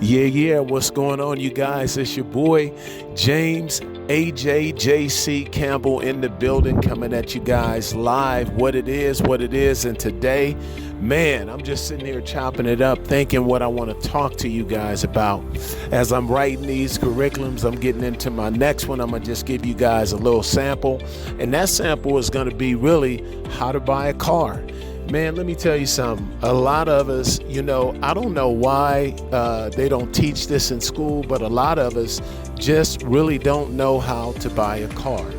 Yeah, what's going on, you guys? It's your boy, James AJJC Campbell in the building, coming at you guys live. What it is. And today, man, I'm just sitting here chopping it up, thinking what I want to talk to you guys about. As I'm writing these curriculums, I'm getting into my next one. I'm going to just give you guys a little sample. And that sample is going to be really how to buy a car. Man, let me tell you something. A lot of us, I don't know why they don't teach this in school, but a lot of us just really don't know how to buy a car.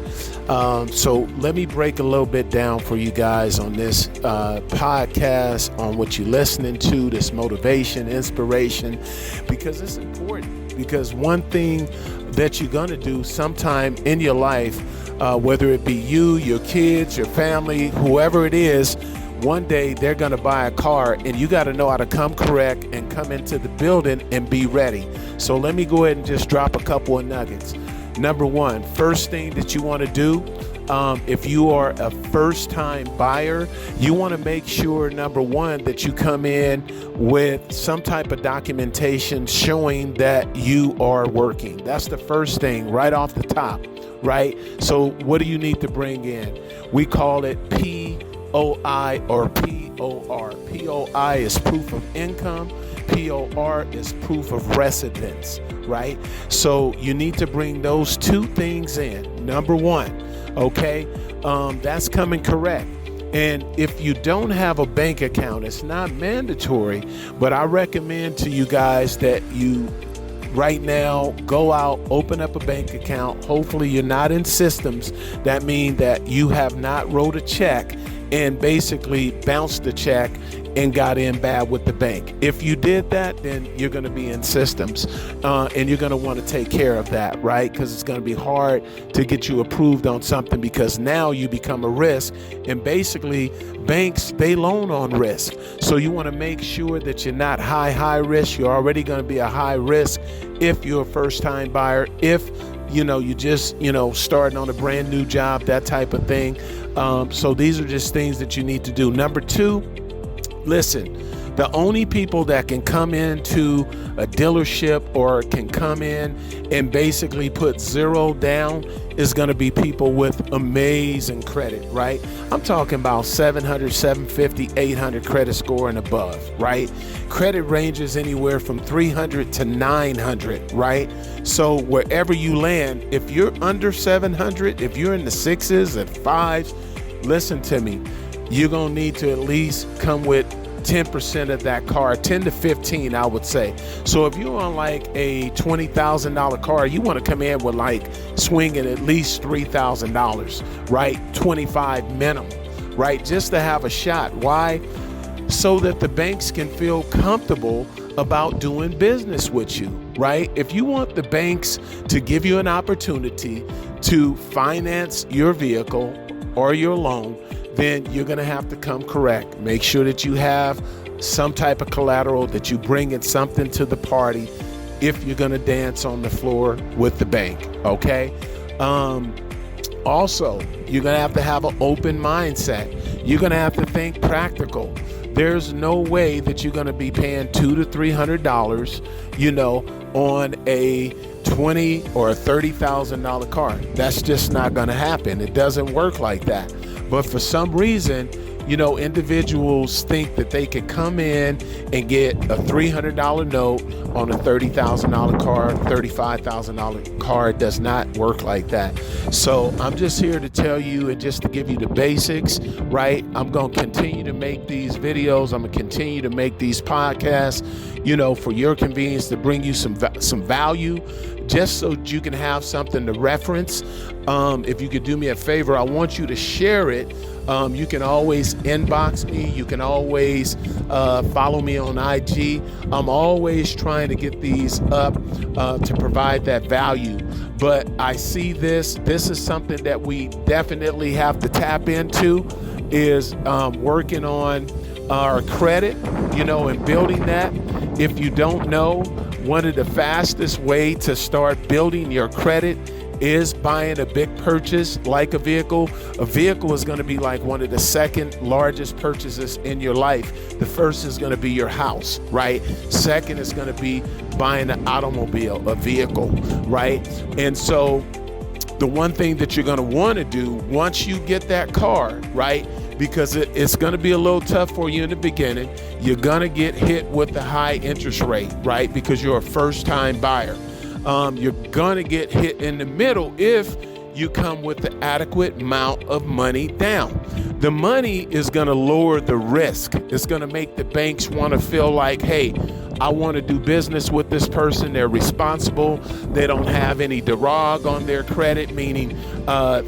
So let me break a little bit down for you guys on this podcast, on what you're listening to, this motivation, inspiration, because it's important. Because one thing that you're going to do sometime in your life, whether it be you, your kids, your family, whoever it is, one day they're going to buy a car, and you got to know how to come correct and come into the building and be ready. So let me go ahead and just drop a couple of nuggets. Number one, first thing that you want to do, if you are a first-time buyer, you want to make sure, number one, that you come in with some type of documentation showing that you are working. That's the first thing right off the top, right? So what do you need to bring in? We call it POI or POR. POI is proof of income. POR is proof of residence, right? So you need to bring those two things in. Number one, okay, that's coming correct. And if you don't have a bank account, it's not mandatory, but I recommend to you guys that you right now go out, open up a bank account. Hopefully you're not in systems that mean that you have not wrote a check and basically bounced the check and got in bad with the bank. If you did that, then you're going to be in systems, and you're going to want to take care of that, right? Because it's going to be hard to get you approved on something, because now you become a risk, and basically banks, they loan on risk. So you want to make sure that you're not high risk. You're already going to be a high risk if you're a first-time buyer, if you just, starting on a brand new job, that type of thing. So these are just things that you need to do. Number two, listen, the only people that can come into a dealership or can come in and basically put zero down is going to be people with amazing credit, right? I'm talking about 700, 750, 800 credit score and above, right? Credit ranges anywhere from 300 to 900, right? So wherever you land, if you're under 700, if you're in the sixes and fives, listen to me, you're going to need to at least come with 10% of that car, 10 to 15, I would say. So if you're on like a $20,000 car, you want to come in with like swinging at least $3,000, right? 25 minimum, right? Just to have a shot. Why? So that the banks can feel comfortable about doing business with you, right? If you want the banks to give you an opportunity to finance your vehicle or your loan, then you're going to have to come correct. Make sure that you have some type of collateral, that you bring in something to the party if you're going to dance on the floor with the bank, okay? Also, you're going to have an open mindset. You're going to have to think practical. There's no way that you're going to be paying $200 to $300, on a $20,000 or $30,000 car. That's just not going to happen. It doesn't work like that. But for some reason, individuals think that they can come in and get a $300 note on a $30,000 car, $35,000 car. It does not work like that. So I'm just here to tell you and just to give you the basics, right? I'm going to continue to make these videos. I'm going to continue to make these podcasts, for your convenience, to bring you some value, just so you can have something to reference. If you could do me a favor, I want you to share it. You can always inbox me. You can always follow me on IG. I'm always trying to get these up to provide that value. But I see this is something that we definitely have to tap into, is working on our credit, and building that. If you don't know, one of the fastest way to start building your credit is buying a big purchase like a vehicle is going to be like one of the second largest purchases in your life. The first is going to be your house, right? Second is going to be buying an automobile, a vehicle, right? And so the one thing that you're going to want to do once you get that car, right? Because it's going to be a little tough for you in the beginning. You're going to get hit with the high interest rate, right? Because you're a first-time buyer. You're going to get hit in the middle if you come with the adequate amount of money down. The money is going to lower the risk. It's going to make the banks want to feel like, hey, I want to do business with this person. They're responsible. They don't have any derog on their credit, meaning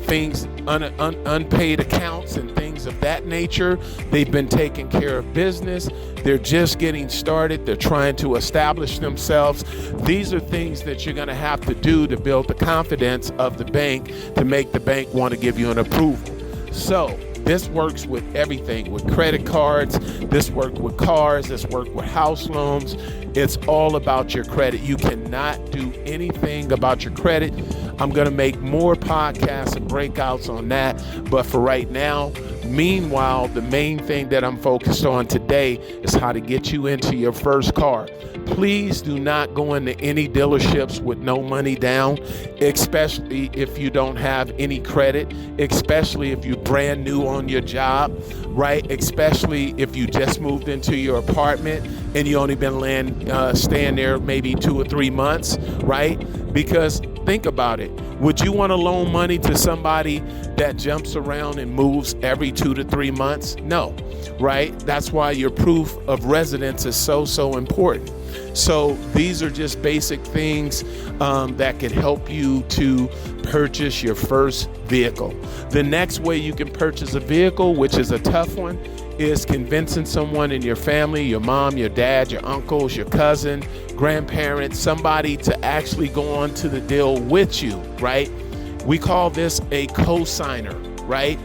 things, unpaid accounts and things of that nature. They've been taking care of business. They're just getting started. They're trying to establish themselves. These are things that you're going to have to do to build the confidence of the bank to make the bank want to give you an approval. So this works with everything, with credit cards. This works with cars. This works with house loans. It's all about your credit. You cannot do anything about your credit. I'm going to make more podcasts and breakouts on that. But for right now, meanwhile, the main thing that I'm focused on today is how to get you into your first car. Please do not go into any dealerships with no money down, especially if you don't have any credit, especially if you're brand new on your job, right? Especially if you just moved into your apartment and you only been staying there maybe 2 or 3 months, right? Because think about it. Would you want to loan money to somebody that jumps around and moves every 2 to 3 months? No, right? That's why your proof of residence is so important. So these are just basic things that can help you to purchase your first vehicle. The next way you can purchase a vehicle, which is a tough one, is convincing someone in your family, your mom, your dad, your uncles, your cousin, grandparents, somebody to actually go on to the deal with you, right? We call this a co-signer, right?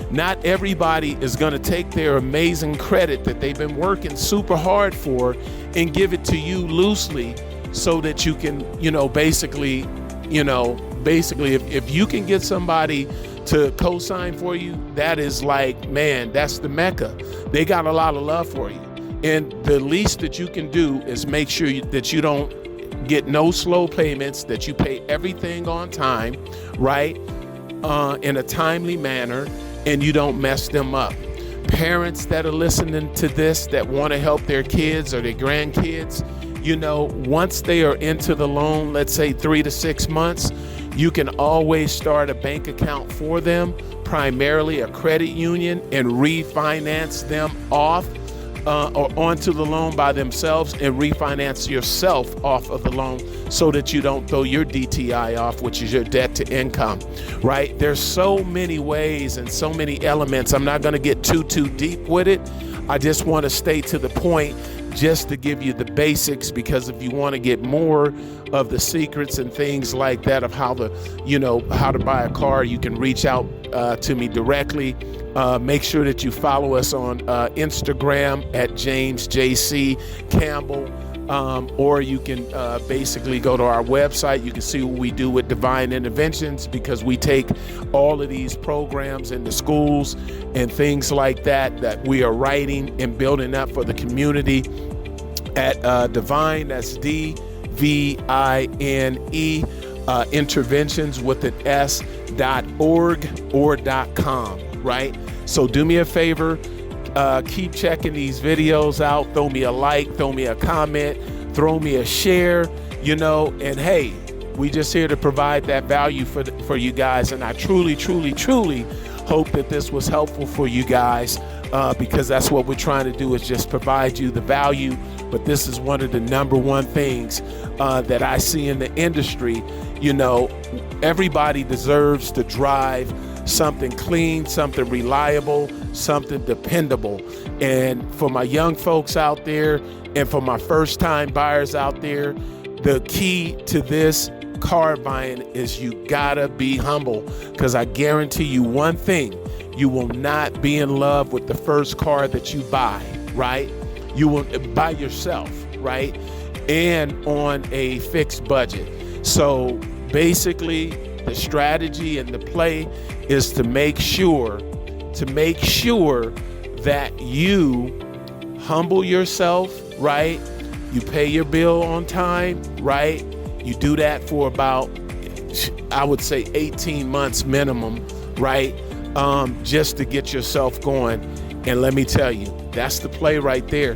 Not everybody is going to take their amazing credit that they've been working super hard for and give it to you loosely so that you can, basically, if you can get somebody to co-sign for you, that is like, man, that's the Mecca. They got a lot of love for you. And the least that you can do is make sure that you don't get no slow payments, that you pay everything on time, right? In a timely manner, and you don't mess them up. Parents that are listening to this that want to help their kids or their grandkids, once they are into the loan, let's say 3 to 6 months, you can always start a bank account for them, primarily a credit union, and refinance them off or onto the loan by themselves and refinance yourself off of the loan so that you don't throw your DTI off, which is your debt to income, right? There's so many ways and so many elements. I'm not going to get too deep with it. I just want to stay to the point just to give you the basics, because if you want to get more of the secrets and things like that of how to buy a car, you can reach out to me directly. Make sure that you follow us on Instagram at James JC Campbell, or you can basically go to our website. You can see what we do with Divine Interventions, because we take all of these programs in the schools and things like that we are writing and building up for the community at Divine, that's DVINE, interventions with an S.org or .com, right? So do me a favor, keep checking these videos out. Throw me a like, throw me a comment, throw me a share, and hey, we just here to provide that value for you guys. And I truly hope that this was helpful for you guys, because that's what we're trying to do, is just provide you the value. But this is one of the number one things that I see in the industry. Everybody deserves to drive something clean, something reliable, something dependable. And for my young folks out there and for my first time buyers out there, the key to this car buying is you gotta be humble, because I guarantee you one thing: you will not be in love with the first car that you buy, right? You will by yourself, right? And on a fixed budget. So basically, the strategy and the play is to make sure that you humble yourself, right? You pay your bill on time, right? You do that for about, I would say 18 months minimum, right? Just to get yourself going. And let me tell you, that's the play right there.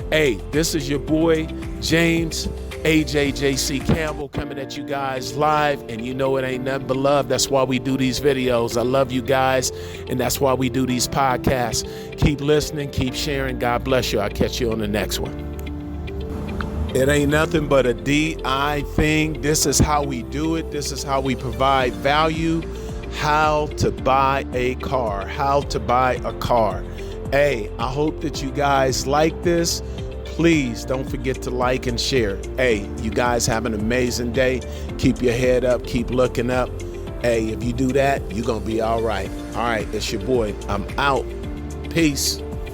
Hey, this is your boy, James AJJC Campbell, coming at you guys live, and you know it ain't nothing but love. That's why we do these videos. I love you guys, and that's why we do these podcasts. Keep listening, keep sharing. God bless you. I'll catch you on the next one. It ain't nothing but a DI thing. This is how we do it. This is how we provide value. How to buy a car. How to buy a car. Hey, I hope that you guys like this. Please don't forget to like and share. Hey, you guys have an amazing day. Keep your head up. Keep looking up. Hey, if you do that, you're going to be all right. All right, it's your boy. I'm out. Peace.